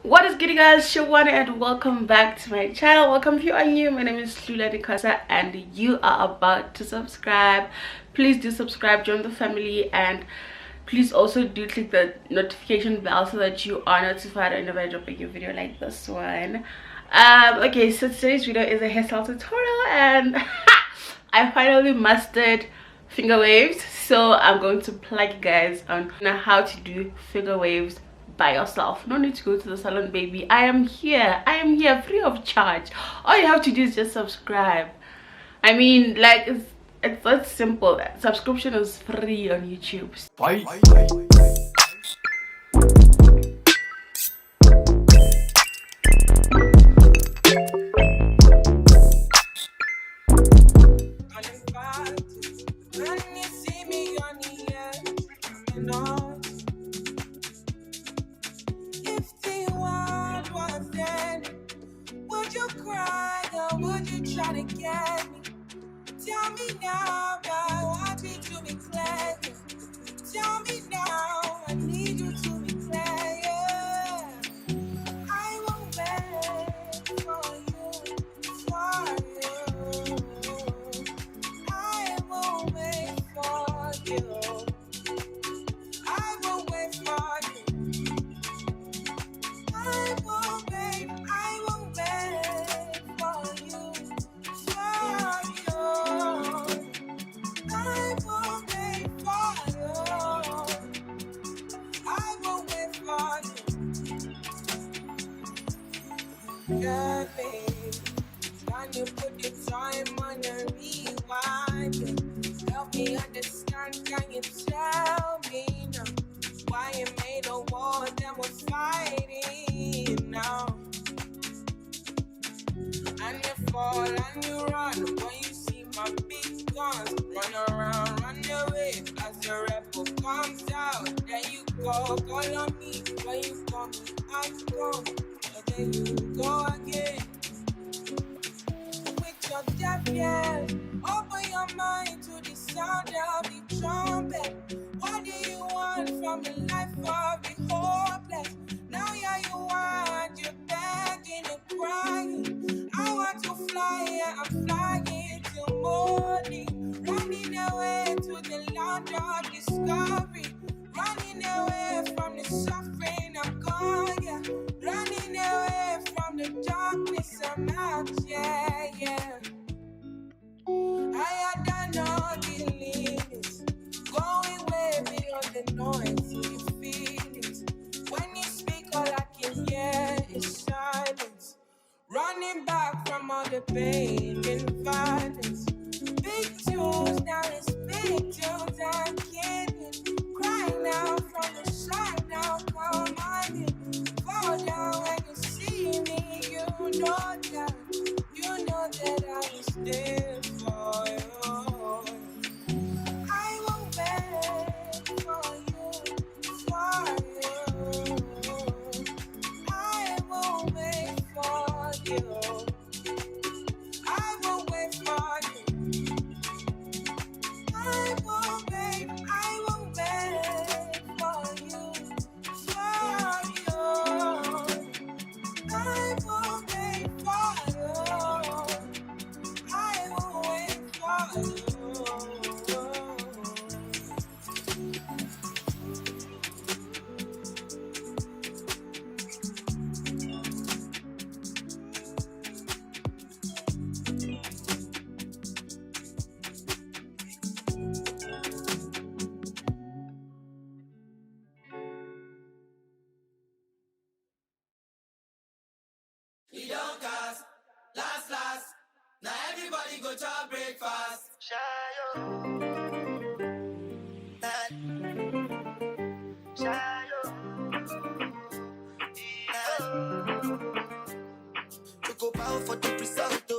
What is good, you guys? Shawana and welcome back to my channel. Welcome if you are new. My name is Lanie and you are about to subscribe. Please do subscribe, join the family, and please also do click the notification bell so that you are notified whenever I drop a new video like this one. Okay, so today's video is a hairstyle tutorial and I finally mastered finger waves, so I'm going to plug you guys on how to do finger waves by yourself. No need to go to the salon, baby. I am here free of charge. All you have to do is just subscribe. I mean, like, it's that simple. Subscription is free on YouTube. Bye. Try to get me. Tell me now, I want me to be clear. Tell me now, I need you to be clear. I won't wait for you, I won't wait for you. I won't wait for you. I won't wait for you. Yeah, babe, can you put the time on a rewind? Help me understand, can you tell me now why you made a war that we're fighting now? And you fall and you run when you see my big guns. Run around, run away as the rebel comes out. There you go, call on me when you come, I come. There you go again with your deaf ears. Open your mind to the sound of the trumpet. What do you want from the life of the hopeless? Now you want, you're begging and crying. I want to fly, yeah, I'm flying till morning. Running away to the land of discovery. Running away from the suffering I'm gone, yeah. Running away from the darkness I'm out, yeah, yeah. I had done all the limits, going way beyond the noisy feelings. When you speak, all I can hear is silence. Running back from all the pain and violence. Big tunes, now it's big tunes, I'm kidding. Crying out from the side, now come on in. Fall down when you see me, you know that I was there for you. I won't wait for you, I won't wait for you. I won't wait for you. I won't wait for you, I won't wait for you. I won't wait for you. We don't cast, last. Now everybody go to breakfast. To go bow for the result,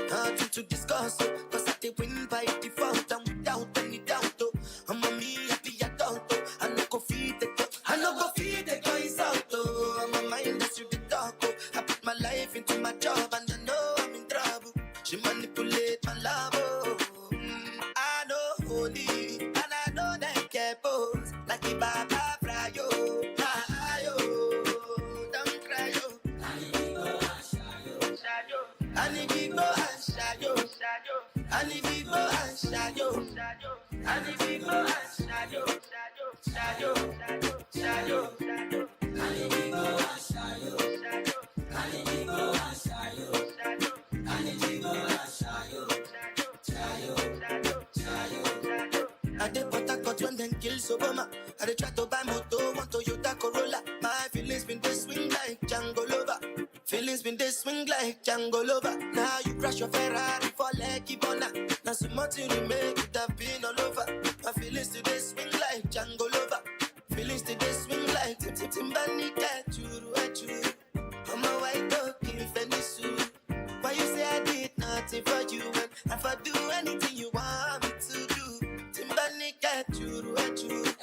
nothing to discuss, cause I did win by default and without any doubt, I'm a me happy adult, I no go feed the girl, I no go feed the guys out, I'm a mind that's you the dog, I put my life into my job and I know I'm in trouble, she manipulate my love, I Obama. I dey try to buy moto, one Toyota Corolla. My feelings been they swing like Django Lover. Feelings been they swing like Django Lover. Now you crash your Ferrari for Lucky Bona. Now so much you make it have been all over. My feelings today swing like Django Lover. Feelings today swing like Timbani cat churu achuru. I'm a white dog in Fendi suit. Why you say I did nothing for you when if I do anything you want me to do? Timbani cat churu achuru.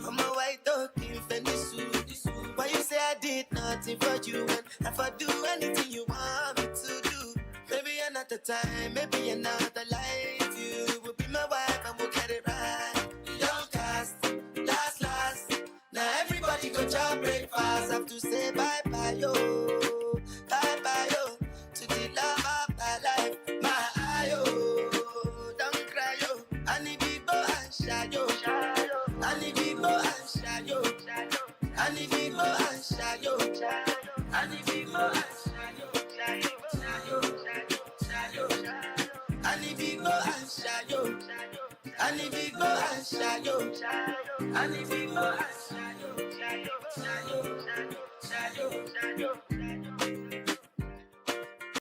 I'm a white dog in Fendi suit. Why you say I did nothing for you when if I do anything you want me to do? Maybe another time, maybe another life. You will be my wife and we'll get it right. Young cast, last. Now everybody go to breakfast. Have to say bye-bye, yo. Bye-bye, yo. To the love of my life, my eye, yo. Don't cry, yo. I need people and shy, yo. I need people and shy, yo. I need people and shy, yo. I need people and shy, yo. I need people and shy, yo. I need people and shy, yo. I need people and shy, yo.